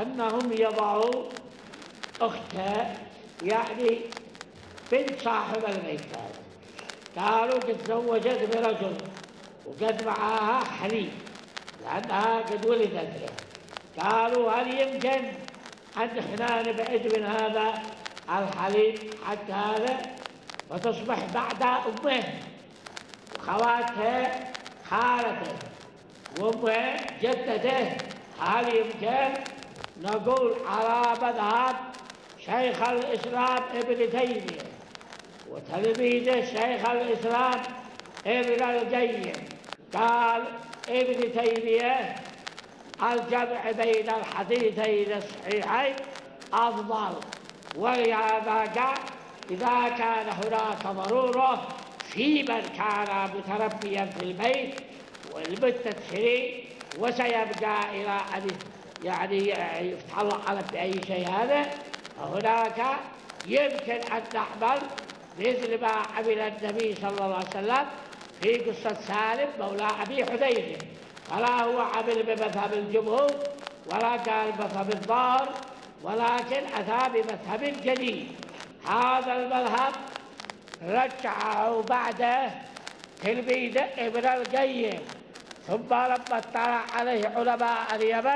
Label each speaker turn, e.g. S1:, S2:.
S1: أنهم يضعوا أخته يعني بنت صاحب البيت، قالوا قد تزوجت برجل وقد معاها حليب لأنها قد ولدت له. قالوا هل يمكن أن احنا نبعد من هذا الحليب حق هذا وتصبح بعد أمه وخواته خالته وأمه جدته؟ هل يمكن؟ نقول على مذهب شيخ الإسلام ابن تيمية وتلميذه شيخ الإسلام ابن القيم. قال ابن تيمية الجمع بين الحديثين الصحيحين أفضل، ولهذا قال إذا كان هناك ضرورة في من كان متربيا في البيت ولمدة سنين وسيبقى إلى أن يعني يفتح الله على بأي شيء هذا، فهناك يمكن أن نعمل مثل ما عمل النبي صلى الله عليه وسلم في قصة سالم مولى أبي حذيفة، فلا هو عمل بمذهب الجمهور ولا قال مذهب الظاهر، ولكن أتى بمذهب جديد. هذا المذهب رجعه بعده تلميذ ابن القيم، ثم لما اطلع عليه علماء اليمن